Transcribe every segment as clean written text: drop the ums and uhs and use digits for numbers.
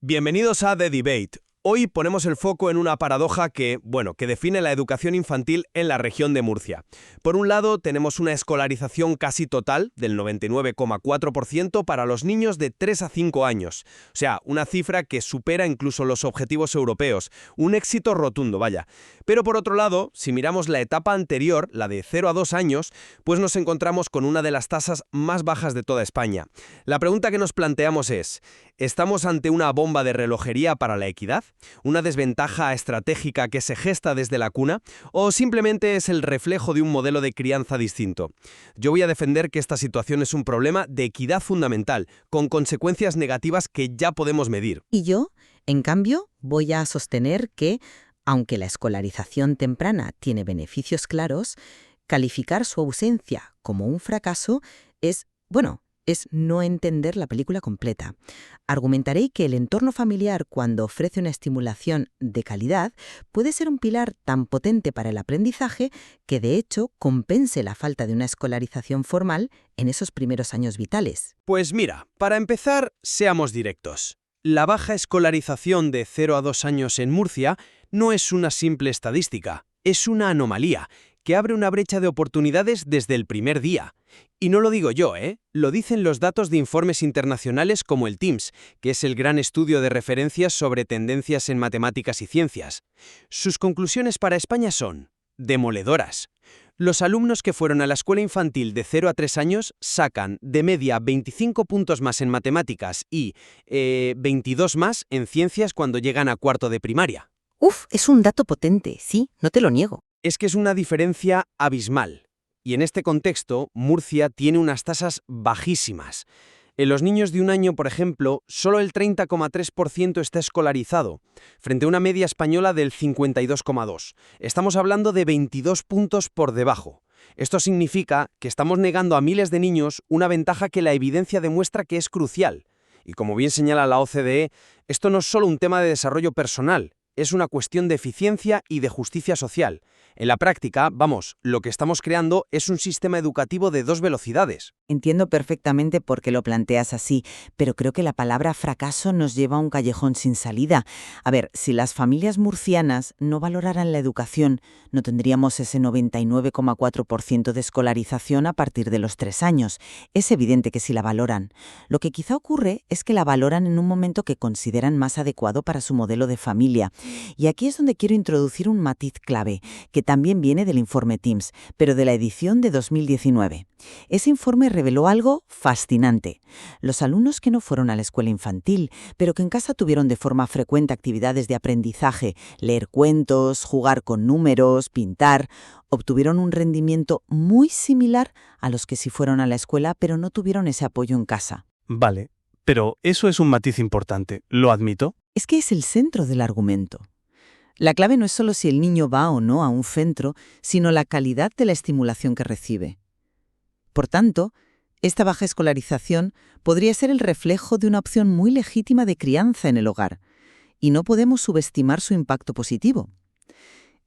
Bienvenidos a The Debate. Hoy ponemos el foco en una paradoja que define la educación infantil en la región de Murcia. Por un lado, tenemos una escolarización casi total del 99,4% para los niños de 3 a 5 años. O sea, una cifra que supera incluso los objetivos europeos. Un éxito rotundo, vaya. Pero por otro lado, si miramos la etapa anterior, la de 0 a 2 años, pues nos encontramos con una de las tasas más bajas de toda España. La pregunta que nos planteamos es: ¿estamos ante una bomba de relojería para la equidad? ¿Una desventaja estratégica que se gesta desde la cuna? ¿O simplemente es el reflejo de un modelo de crianza distinto? Yo voy a defender que esta situación es un problema de equidad fundamental, con consecuencias negativas que ya podemos medir. Y yo, en cambio, voy a sostener que, aunque la escolarización temprana tiene beneficios claros, calificar su ausencia como un fracaso es no entender la película completa. Argumentaré que el entorno familiar, cuando ofrece una estimulación de calidad, puede ser un pilar tan potente para el aprendizaje que, de hecho, compense la falta de una escolarización formal en esos primeros años vitales. Pues mira, para empezar, seamos directos. La baja escolarización de 0 a 2 años en Murcia no es una simple estadística, es una anomalía que abre una brecha de oportunidades desde el primer día. Y no lo digo yo, lo dicen los datos de informes internacionales como el TIMSS, que es el gran estudio de referencias sobre tendencias en matemáticas y ciencias. Sus conclusiones para España son demoledoras. Los alumnos que fueron a la escuela infantil de 0 a 3 años sacan de media 25 puntos más en matemáticas y 22 más en ciencias cuando llegan a cuarto de primaria. Es un dato potente, sí, no te lo niego. Es que es una diferencia abismal. Y en este contexto, Murcia tiene unas tasas bajísimas. En los niños de un año, por ejemplo, solo el 30,3% está escolarizado, frente a una media española del 52,2%. Estamos hablando de 22 puntos por debajo. Esto significa que estamos negando a miles de niños una ventaja que la evidencia demuestra que es crucial. Y como bien señala la OCDE, esto no es solo un tema de desarrollo personal, es una cuestión de eficiencia y de justicia social. En la práctica, lo que estamos creando es un sistema educativo de 2 velocidades. Entiendo perfectamente por qué lo planteas así, pero creo que la palabra fracaso nos lleva a un callejón sin salida. A ver, si las familias murcianas no valoraran la educación, no tendríamos ese 99,4% de escolarización a partir de los 3 años. Es evidente que sí la valoran. Lo que quizá ocurre es que la valoran en un momento que consideran más adecuado para su modelo de familia. Y aquí es donde quiero introducir un matiz clave, que también viene del informe TIMSS, pero de la edición de 2019. Ese informe reveló algo fascinante. Los alumnos que no fueron a la escuela infantil, pero que en casa tuvieron de forma frecuente actividades de aprendizaje, leer cuentos, jugar con números, pintar, obtuvieron un rendimiento muy similar a los que sí fueron a la escuela, pero no tuvieron ese apoyo en casa. Vale, pero eso es un matiz importante, lo admito. Es que es el centro del argumento. La clave no es solo si el niño va o no a un centro, sino la calidad de la estimulación que recibe. Por tanto, esta baja escolarización podría ser el reflejo de una opción muy legítima de crianza en el hogar, y no podemos subestimar su impacto positivo.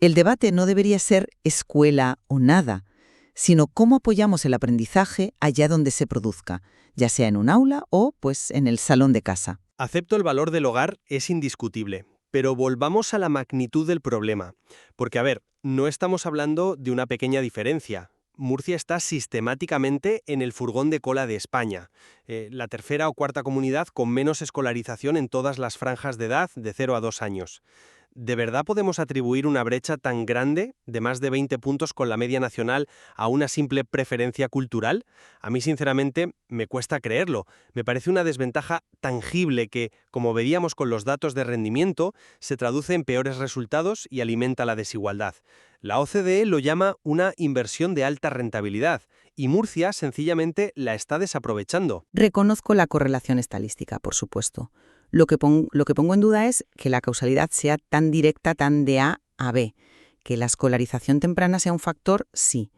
El debate no debería ser escuela o nada, sino cómo apoyamos el aprendizaje allá donde se produzca, ya sea en un aula o, en el salón de casa. Acepto el valor del hogar, es indiscutible. Pero volvamos a la magnitud del problema. Porque, no estamos hablando de una pequeña diferencia. Murcia está sistemáticamente en el furgón de cola de España, la tercera o cuarta comunidad con menos escolarización en todas las franjas de edad de 0 a 2 años. ¿De verdad podemos atribuir una brecha tan grande, de más de 20 puntos con la media nacional, a una simple preferencia cultural? A mí, sinceramente, me cuesta creerlo. Me parece una desventaja tangible que, como veíamos con los datos de rendimiento, se traduce en peores resultados y alimenta la desigualdad. La OCDE lo llama una inversión de alta rentabilidad, y Murcia sencillamente la está desaprovechando. Reconozco la correlación estadística, por supuesto. Lo que pongo en duda es que la causalidad sea tan directa, tan de A a B. Que la escolarización temprana sea un factor, sí.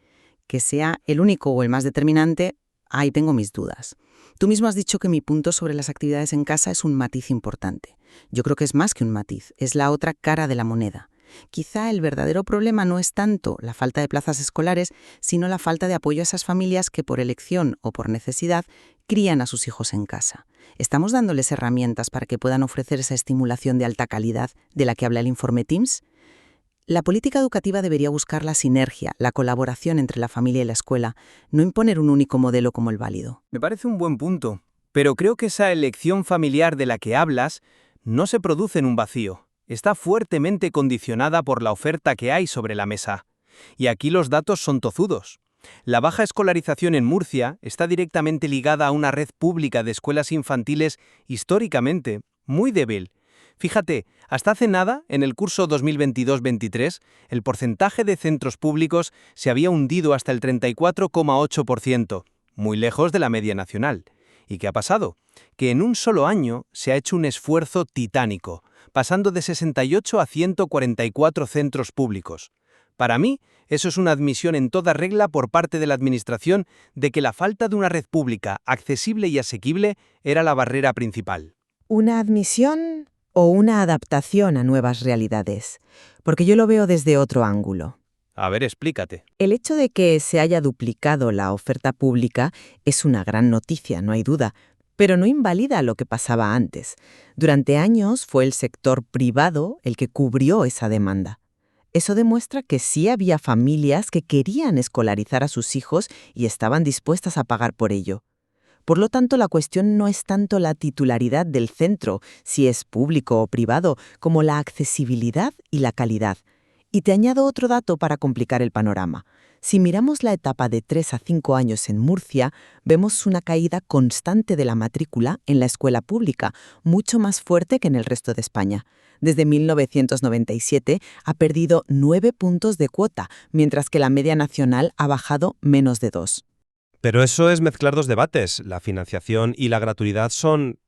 Que sea el único o el más determinante, ahí tengo mis dudas. Tú mismo has dicho que mi punto sobre las actividades en casa es un matiz importante. Yo creo que es más que un matiz, es la otra cara de la moneda. Quizá el verdadero problema no es tanto la falta de plazas escolares, sino la falta de apoyo a esas familias que por elección o por necesidad crían a sus hijos en casa. ¿Estamos dándoles herramientas para que puedan ofrecer esa estimulación de alta calidad de la que habla el informe TIMSS? La política educativa debería buscar la sinergia, la colaboración entre la familia y la escuela, no imponer un único modelo como el válido. Me parece un buen punto, pero creo que esa elección familiar de la que hablas no se produce en un vacío. Está fuertemente condicionada por la oferta que hay sobre la mesa. Y aquí los datos son tozudos. La baja escolarización en Murcia está directamente ligada a una red pública de escuelas infantiles históricamente muy débil. Fíjate, hasta hace nada, en el curso 2022-23, el porcentaje de centros públicos se había hundido hasta el 34,8%, muy lejos de la media nacional. ¿Y qué ha pasado? Que en un solo año se ha hecho un esfuerzo titánico, pasando de 68 a 144 centros públicos. Para mí, eso es una admisión en toda regla por parte de la Administración de que la falta de una red pública accesible y asequible era la barrera principal. ¿Una admisión o una adaptación a nuevas realidades? Porque yo lo veo desde otro ángulo. A ver, explícate. El hecho de que se haya duplicado la oferta pública es una gran noticia, no hay duda, pero no invalida lo que pasaba antes. Durante años fue el sector privado el que cubrió esa demanda. Eso demuestra que sí había familias que querían escolarizar a sus hijos y estaban dispuestas a pagar por ello. Por lo tanto, la cuestión no es tanto la titularidad del centro, si es público o privado, como la accesibilidad y la calidad. Y te añado otro dato para complicar el panorama. Si miramos la etapa de 3 a 5 años en Murcia, vemos una caída constante de la matrícula en la escuela pública, mucho más fuerte que en el resto de España. Desde 1997 ha perdido 9 puntos de cuota, mientras que la media nacional ha bajado menos de 2. Pero eso es mezclar dos debates. La financiación y la gratuidad son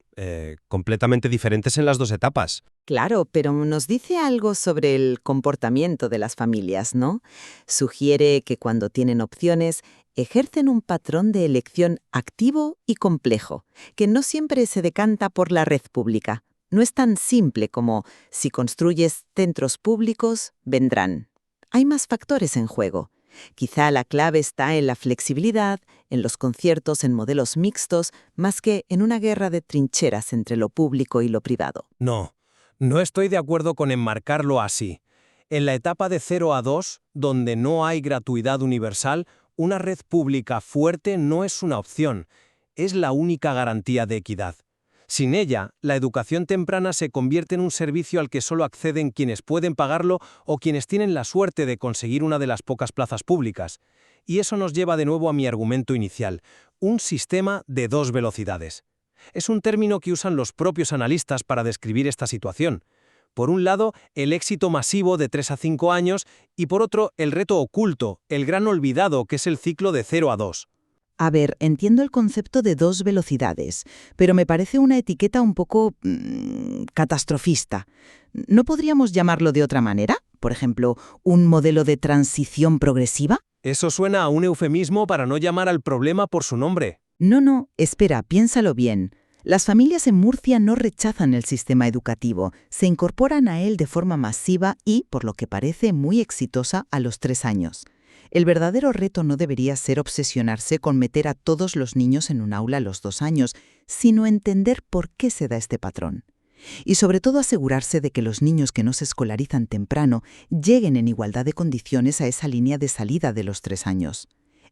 completamente diferentes en las dos etapas. Claro, pero nos dice algo sobre el comportamiento de las familias, ¿no? Sugiere que cuando tienen opciones, ejercen un patrón de elección activo y complejo, que no siempre se decanta por la red pública. No es tan simple como si construyes centros públicos, vendrán. Hay más factores en juego. Quizá la clave está en la flexibilidad, en los conciertos en modelos mixtos, más que en una guerra de trincheras entre lo público y lo privado. No estoy de acuerdo con enmarcarlo así. En la etapa de 0 a 2, donde no hay gratuidad universal, una red pública fuerte no es una opción, es la única garantía de equidad. Sin ella, la educación temprana se convierte en un servicio al que solo acceden quienes pueden pagarlo o quienes tienen la suerte de conseguir una de las pocas plazas públicas. Y eso nos lleva de nuevo a mi argumento inicial, un sistema de dos velocidades. Es un término que usan los propios analistas para describir esta situación. Por un lado, el éxito masivo de 3 a 5 años y por otro, el reto oculto, el gran olvidado que es el ciclo de 0 a 2. A ver, entiendo el concepto de dos velocidades, pero me parece una etiqueta un poco catastrofista. ¿No podríamos llamarlo de otra manera? Por ejemplo, ¿un modelo de transición progresiva? Eso suena a un eufemismo para no llamar al problema por su nombre. No, espera, piénsalo bien. Las familias en Murcia no rechazan el sistema educativo, se incorporan a él de forma masiva y, por lo que parece, muy exitosa a los 3 años. El verdadero reto no debería ser obsesionarse con meter a todos los niños en un aula a los 2 años, sino entender por qué se da este patrón. Y sobre todo asegurarse de que los niños que no se escolarizan temprano lleguen en igualdad de condiciones a esa línea de salida de los 3 años.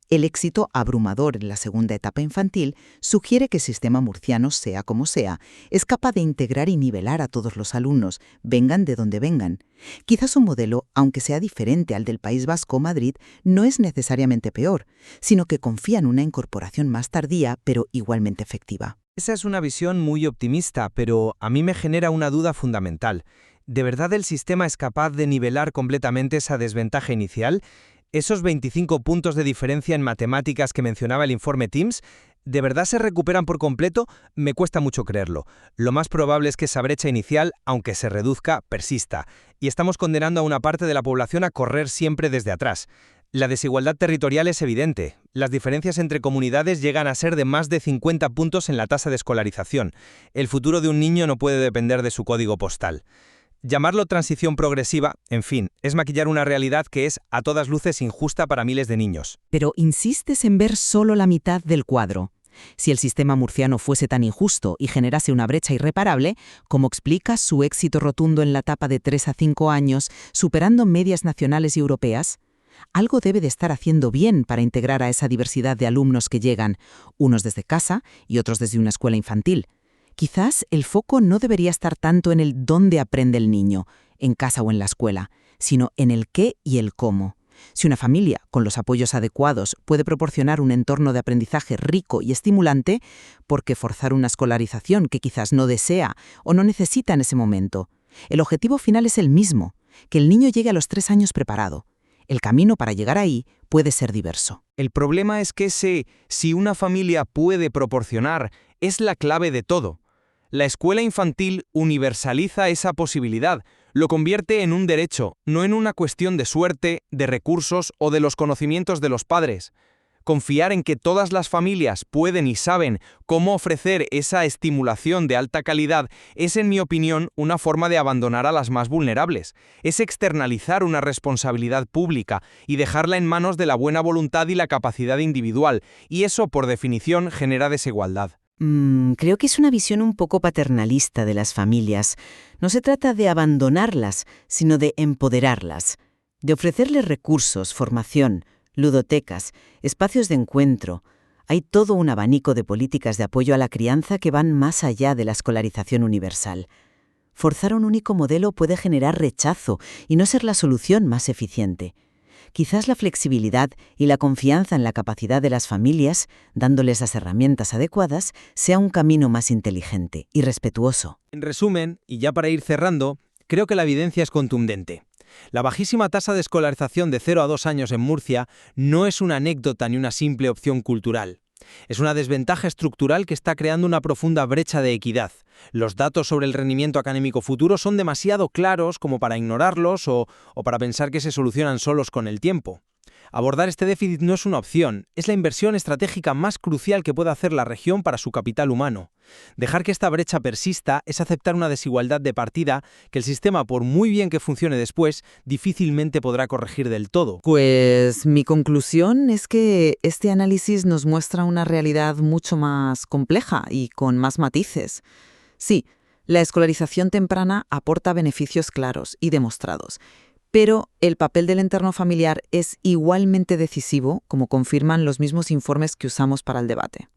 El éxito abrumador en la segunda etapa infantil sugiere que el sistema murciano, sea como sea, es capaz de integrar y nivelar a todos los alumnos, vengan de donde vengan. Quizás un modelo, aunque sea diferente al del País Vasco o Madrid, no es necesariamente peor, sino que confía en una incorporación más tardía, pero igualmente efectiva. Esa es una visión muy optimista, pero a mí me genera una duda fundamental. ¿De verdad el sistema es capaz de nivelar completamente esa desventaja inicial? ¿Esos 25 puntos de diferencia en matemáticas que mencionaba el informe TIMSS, ¿de verdad se recuperan por completo? Me cuesta mucho creerlo. Lo más probable es que esa brecha inicial, aunque se reduzca, persista. Y estamos condenando a una parte de la población a correr siempre desde atrás. La desigualdad territorial es evidente. Las diferencias entre comunidades llegan a ser de más de 50 puntos en la tasa de escolarización. El futuro de un niño no puede depender de su código postal. Llamarlo transición progresiva, en fin, es maquillar una realidad que es a todas luces injusta para miles de niños. Pero insistes en ver solo la mitad del cuadro. Si el sistema murciano fuese tan injusto y generase una brecha irreparable, ¿cómo explicas su éxito rotundo en la etapa de 3 a 5 años, superando medias nacionales y europeas? Algo debe de estar haciendo bien para integrar a esa diversidad de alumnos que llegan, unos desde casa y otros desde una escuela infantil. Quizás el foco no debería estar tanto en el dónde aprende el niño, en casa o en la escuela, sino en el qué y el cómo. Si una familia, con los apoyos adecuados, puede proporcionar un entorno de aprendizaje rico y estimulante, ¿por qué forzar una escolarización que quizás no desea o no necesita en ese momento? El objetivo final es el mismo, que el niño llegue a los 3 años preparado. El camino para llegar ahí puede ser diverso. El problema es que si una familia puede proporcionar, es la clave de todo. La escuela infantil universaliza esa posibilidad, lo convierte en un derecho, no en una cuestión de suerte, de recursos o de los conocimientos de los padres. Confiar en que todas las familias pueden y saben cómo ofrecer esa estimulación de alta calidad es, en mi opinión, una forma de abandonar a las más vulnerables. Es externalizar una responsabilidad pública y dejarla en manos de la buena voluntad y la capacidad individual, y eso, por definición, genera desigualdad. Creo que es una visión un poco paternalista de las familias. No se trata de abandonarlas, sino de empoderarlas, de ofrecerles recursos, formación, ludotecas, espacios de encuentro. Hay todo un abanico de políticas de apoyo a la crianza que van más allá de la escolarización universal. Forzar un único modelo puede generar rechazo y no ser la solución más eficiente. Quizás la flexibilidad y la confianza en la capacidad de las familias, dándoles las herramientas adecuadas, sea un camino más inteligente y respetuoso. En resumen, y ya para ir cerrando, creo que la evidencia es contundente. La bajísima tasa de escolarización de 0 a 2 años en Murcia no es una anécdota ni una simple opción cultural. Es una desventaja estructural que está creando una profunda brecha de equidad. Los datos sobre el rendimiento académico futuro son demasiado claros como para ignorarlos o para pensar que se solucionan solos con el tiempo. Abordar este déficit no es una opción, es la inversión estratégica más crucial que puede hacer la región para su capital humano. Dejar que esta brecha persista es aceptar una desigualdad de partida que el sistema, por muy bien que funcione después, difícilmente podrá corregir del todo. Pues mi conclusión es que este análisis nos muestra una realidad mucho más compleja y con más matices. Sí, la escolarización temprana aporta beneficios claros y demostrados, pero el papel del entorno familiar es igualmente decisivo, como confirman los mismos informes que usamos para el debate.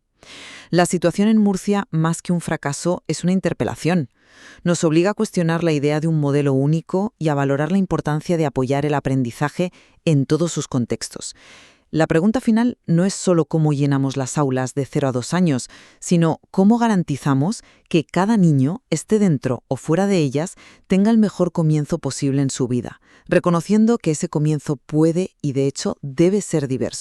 La situación en Murcia, más que un fracaso, es una interpelación. Nos obliga a cuestionar la idea de un modelo único y a valorar la importancia de apoyar el aprendizaje en todos sus contextos. La pregunta final no es solo cómo llenamos las aulas de 0 a 2 años, sino cómo garantizamos que cada niño, esté dentro o fuera de ellas, tenga el mejor comienzo posible en su vida, reconociendo que ese comienzo puede y de hecho debe ser diverso.